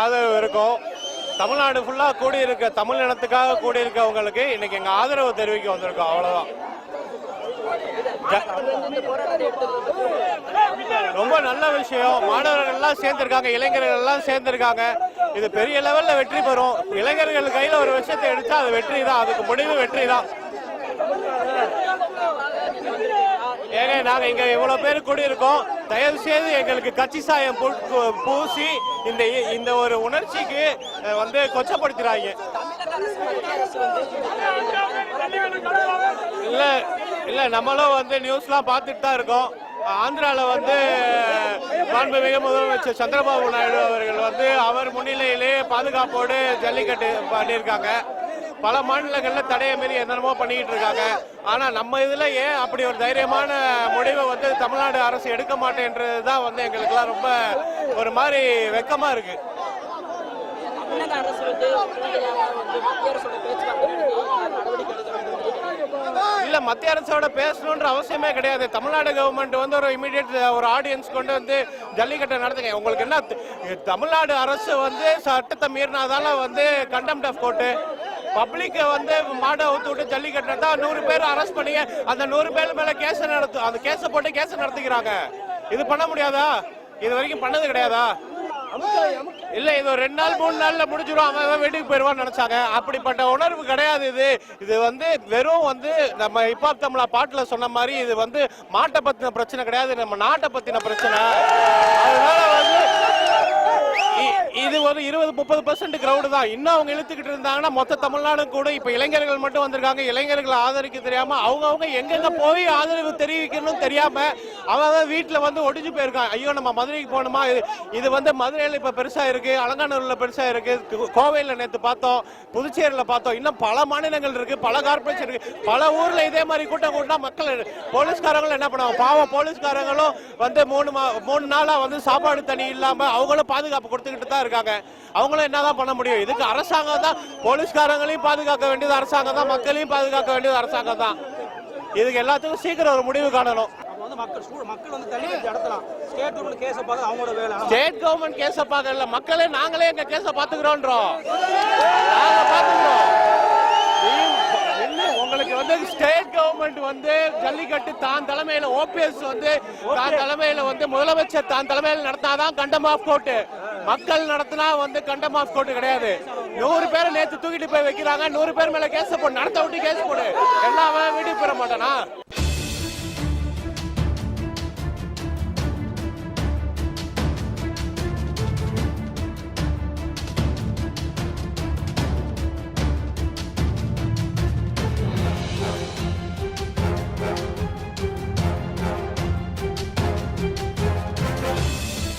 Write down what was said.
ஆதரவு இருக்கும். தமிழ்நாடு ஃபுல்லாக கூடியிருக்க தமிழ் இனத்துக்காக கூடியிருக்கவங்களுக்கு இன்னைக்கு எங்கள் ஆதரவு தெரிவிக்க வந்திருக்கோம். அவ்வளோதான். ரொம்ப நல்ல விஷயம். மாணவர்கள் எல்லாம் சேர்ந்திருக்காங்க, இளைஞர்கள் எல்லாம் சேர்ந்திருக்காங்க. இது பெரிய லெவல்ல வெற்றி பெறும். இளைஞர்கள் கையில ஒரு விஷயத்தை எடுத்தா அது வெற்றி தான். அதுக்கு முடிவு வெற்றி தான். ஏங்க நாங்க இங்க இவ்வளவு பேர் கூடியிருக்கோம். தயவு செய்து எங்களுக்கு கட்சி சாயம் பூசி இந்த ஒரு உணர்ச்சிக்கு வந்து கொச்சப்படுத்துறாங்க. இல்ல நம்மளும் வந்து நியூஸ்லாம் பார்த்துட்டு தான் இருக்கோம். ஆந்திரால வந்து மாண்புமிகு முதலமைச்சர் சந்திரபாபு நாயுடு அவர்கள் வந்து அவர் முன்னிலையிலே பாதுகாப்போடு ஜல்லிக்கட்டு பண்ணியிருக்காங்க. பல மாநிலங்கள்ல தடையை மீறி என்னென்னமோ பண்ணிக்கிட்டு இருக்காங்க. ஆனா நம்ம இதுல ஏன் அப்படி ஒரு தைரியமான முடிவை வந்து தமிழ்நாடு அரசு எடுக்க மாட்டேன்றதுதான் வந்து எங்களுக்குலாம் ரொம்ப ஒரு மாதிரி வெக்கமா இருக்கு. இல்ல மத்திய அரசோட பேசணுன்ற அவசியமே கிடையாது. தமிழ்நாடு கவர்மெண்ட் வந்து ஒரு இமிடியேட் ஒரு ஆடியன்ஸ் கொண்டு வந்து ஜல்லிக்கட்டை நடத்துங்க. உங்களுக்கு என்ன, தமிழ்நாடு அரசு வந்து சட்டத்தை மீறினாதால வந்து கண்டெம்ட் ஆஃப் கோர்ட்டு பப்ளிக் வந்து மாடை ஊத்து விட்டு ஜல்லிக்கட்டு நடத்தா 100 பேர் அரெஸ்ட் பண்ணி அந்த 100 பேர் மேல கேஸ் நடத்து, அந்த கேஸை போட்டு கேஸ் நடத்திக்கிறாங்க. இது பண்ண முடியாதா? இது வரைக்கும் பண்ணது கிடையாதா? இல்ல இது ஒரு 2 நாள் 3 நாள்ல முடிஞ்சிடும், அவன் வீட்டுக்கு போயிடுவான்னு நினைச்சாங்க. அப்படிப்பட்ட உணர்வு கிடையாது. இது வந்து வெறும் வந்து நம்ம ஹிப்ஹாப் தமிழா பாட்டுல சொன்ன மாதிரி இது வந்து மாட்டை பத்தின பிரச்சனை கிடையாது, நம்ம நாட்டை பத்தின பிரச்சனை. அதனால வந்து இது ஒரு 20-30% கிரௌடு தான். இன்னும் அவங்க இழுத்துக்கிட்டு இருந்தாங்கன்னா மொத்த தமிழ்நாடு கூட இப்ப இளைஞர்கள் மட்டும் வந்திருக்காங்க. இளைஞர்கள் ஆதரிக்க தெரியாம அவங்க எங்கெங்க போய் ஆதரவு தெரிவிக்கணும்னு தெரியாம அவங்க வீட்டுல வந்து ஒடிஞ்சு போயிருக்காங்க. ஐயோ நம்ம மதுரைக்கு போகணுமா? இது வந்து மதுரையில இப்ப பெருசா இருக்கு, அலங்காநல்லூர்ல பெருசா இருக்கு, கோவையில நேற்று பார்த்தோம், புதுச்சேரியில பார்த்தோம், இன்னும் பல மாநிலங்கள் இருக்கு, பல கார்பரேஷன் இருக்கு, பல ஊர்ல இதே மாதிரி கூட்டம் கூட்டினா மக்கள் போலீஸ்காரங்களும் என்ன பண்ணுவாங்க? பாவம் போலீஸ்காரங்களும் வந்து 3 நாளா வந்து சாப்பாடு தண்ணி இல்லாம அவங்களும் பாதுகாப்பு கொடுத்துக்கிட்டு தான் இருக்காங்க. அவங்களும் என்னதான் பண்ண முடியும்? இதுக்கு அரசாங்கம் தான், போலீஸ்காரங்களையும் பாதுகாக்க வேண்டியது அரசாங்கம் தான், மக்களையும் பாதுகாக்க வேண்டியது அரசாங்கம் தான். இதுக்கு எல்லாத்துக்கும் சீக்கிரம் ஒரு முடிவு காணணும். ஸ்டேட் கவர்மெண்ட் கேஸ பார்க்கல, மக்களே நாங்களே எங்க கேஸ பாத்துக்கிறோம். உங்களுக்கு வந்து ஸ்டேட் கவர்மெண்ட் வந்து ஜல்லிக்கட்டு தான் தலைமையில ஓபிஎஸ் வந்து தான் தலைமையில வந்து முதலமைச்சர் தான் தலைமையில நடத்தாதான் கண்டம் ஆஃப் கோர்ட். மக்கள் நடத்தினா வந்து கண்டம் ஆஃப் கோர்ட் கிடையாது. 100 பேரை நேற்று தூக்கிட்டு போய் வைக்கிறாங்க, 100 பேர் மேல கேஸ் போடு, நடத்த விட்டு கேஸ் போடு, எல்லாமே வீட்டுக்கு பெற மாட்டானா?